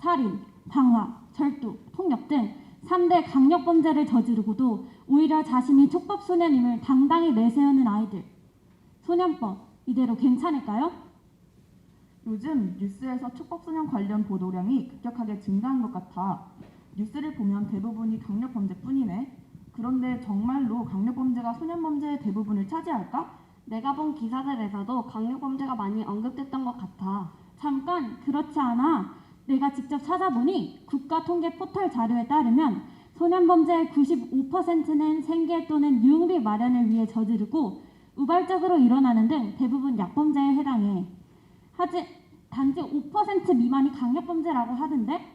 살인, 방화, 절도, 폭력 등 3대 강력범죄를 저지르고도 오히려 자신이 촉법소년임을 당당히 내세우는 아이들. 소년법, 이대로 괜찮을까요? 요즘 뉴스에서 촉법소년 관련 보도량이 급격하게 증가한 것 같아. 뉴스를 보면 대부분이 강력범죄뿐이네. 그런데 정말로 강력범죄가 소년범죄의 대부분을 차지할까? 내가 본 기사들에서도 강력범죄가 많이 언급됐던 것 같아. 잠깐, 그렇지 않아. 내가 직접 찾아보니 국가통계 포털 자료에 따르면 소년범죄의 95%는 생계 또는 유흥비 마련을 위해 저지르고 우발적으로 일어나는 등 대부분 약범죄에 해당해. 단지 5% 미만이 강력범죄라고 하던데?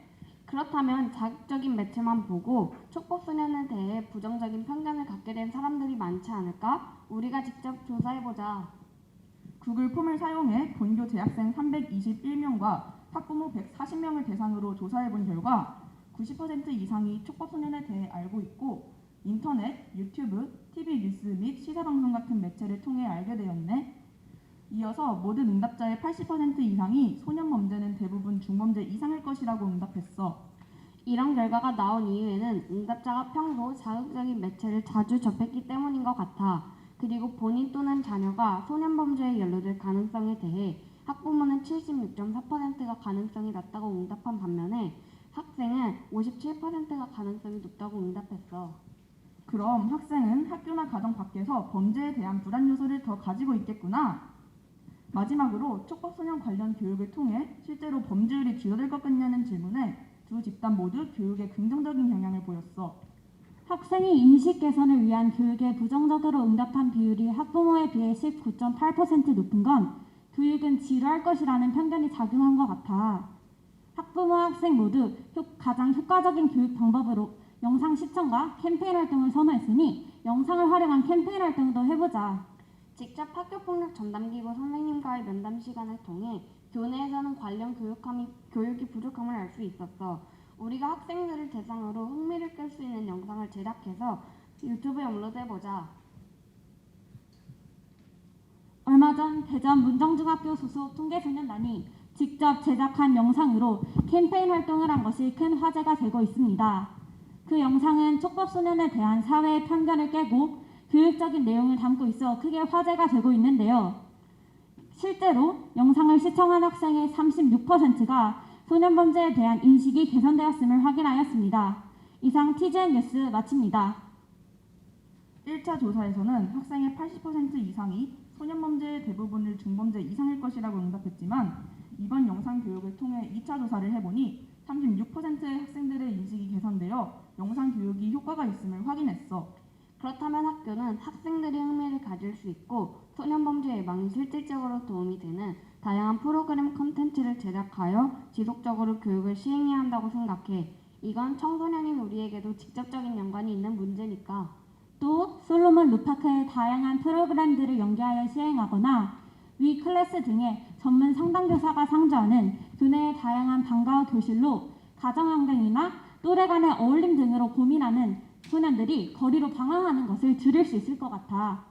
그렇다면 자극적인 매체만 보고 촉법소년에 대해 부정적인 편견을 갖게 된 사람들이 많지 않을까? 우리가 직접 조사해보자. 구글 폼을 사용해 본교 재학생 321명과 학부모 140명을 대상으로 조사해본 결과 90% 이상이 촉법소년에 대해 알고 있고 인터넷, 유튜브, TV 뉴스 및 시사방송 같은 매체를 통해 알게 되었네. 이어서 모든 응답자의 80% 이상이 소년범죄는 대부분 중범죄 이상일 것이라고 응답했어. 이런 결과가 나온 이유에는 응답자가 평소 자극적인 매체를 자주 접했기 때문인 것 같아. 그리고 본인 또는 자녀가 소년범죄에 연루될 가능성에 대해 학부모는 76.4%가 가능성이 낮다고 응답한 반면에 학생은 57%가 가능성이 높다고 응답했어. 그럼 학생은 학교나 가정 밖에서 범죄에 대한 불안 요소를 더 가지고 있겠구나. 마지막으로 촉법소년 관련 교육을 통해 실제로 범죄율이 줄어들 것 같냐는 질문에 두 집단 모두 교육에 긍정적인 영향을 보였어. 학생이 인식 개선을 위한 교육에 부정적으로 응답한 비율이 학부모에 비해 19.8% 높은 건 교육은 지루할 것이라는 편견이 작용한 것 같아. 학부모와 학생 모두 가장 효과적인 교육 방법으로 영상 시청과 캠페인 활동을 선호했으니 영상을 활용한 캠페인 활동도 해보자. 직접 학교폭력 전담기구 선생님과의 면담 시간을 통해 교내에서는 관련 교육이 부족함을 알 수 있었어. 우리가 학생들을 대상으로 흥미를 끌 수 있는 영상을 제작해서 유튜브에 업로드해보자. 얼마 전 대전 문정중학교 소속 통계소년단이 직접 제작한 영상으로 캠페인 활동을 한 것이 큰 화제가 되고 있습니다. 그 영상은 촉법소년에 대한 사회의 편견을 깨고 교육적인 내용을 담고 있어 크게 화제가 되고 있는데요. 실제로 영상을 시청한 학생의 36%가 소년범죄에 대한 인식이 개선되었음을 확인하였습니다. 이상 TGN 뉴스 마칩니다. 1차 조사에서는 학생의 80% 이상이 소년범죄의 대부분을 중범죄 이상일 것이라고 응답했지만 이번 영상 교육을 통해 2차 조사를 해보니 36%의 학생들의 인식이 개선되어 영상 교육이 효과가 있음을 확인했어. 그렇다면 학교는 학생들이 흥미를 가질 수 있고 소년범죄 예방에 실질적으로 도움이 되는 다양한 프로그램 콘텐츠를 제작하여 지속적으로 교육을 시행해야 한다고 생각해. 이건 청소년인 우리에게도 직접적인 연관이 있는 문제니까. 또 솔로몬 루파크의 다양한 프로그램들을 연계하여 시행하거나 위 클래스 등의 전문 상담교사가 상주하는 교내의 다양한 방과후 교실로 가정환경이나 또래 간의 어울림 등으로 고민하는 소년들이 거리로 방황하는 것을 줄일 수 있을 것 같아.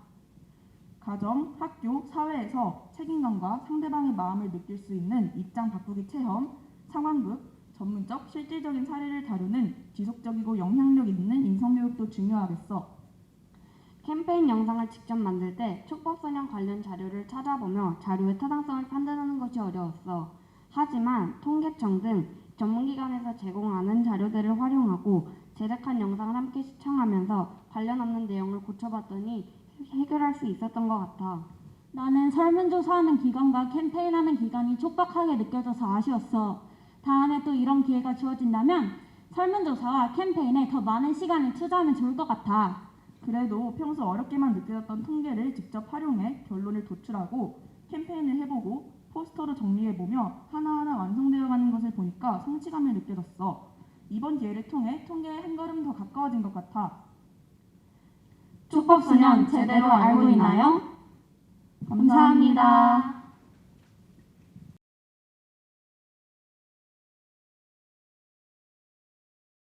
가정, 학교, 사회에서 책임감과 상대방의 마음을 느낄 수 있는 입장 바꾸기 체험, 상황극, 전문적, 실질적인 사례를 다루는 지속적이고 영향력 있는 인성교육도 중요하겠어. 캠페인 영상을 직접 만들 때 촉법소년 관련 자료를 찾아보며 자료의 타당성을 판단하는 것이 어려웠어. 하지만 통계청 등 전문기관에서 제공하는 자료들을 활용하고 제작한 영상을 함께 시청하면서 관련 없는 내용을 고쳐봤더니 해결할 수 있었던 것 같아. 나는 설문조사하는 기간과 캠페인하는 기간이 촉박하게 느껴져서 아쉬웠어. 다음에 또 이런 기회가 주어진다면 설문조사와 캠페인에 더 많은 시간을 투자하면 좋을 것 같아. 그래도 평소 어렵게만 느껴졌던 통계를 직접 활용해 결론을 도출하고 캠페인을 해보고 포스터로 정리해보며 하나하나 완성되어가는 것을 보니까 성취감을 느껴졌어. 이번 기회를 통해 통계에 한 걸음 더 가까워진 것 같아. 촉법소년 제대로 알고 있나요? 감사합니다.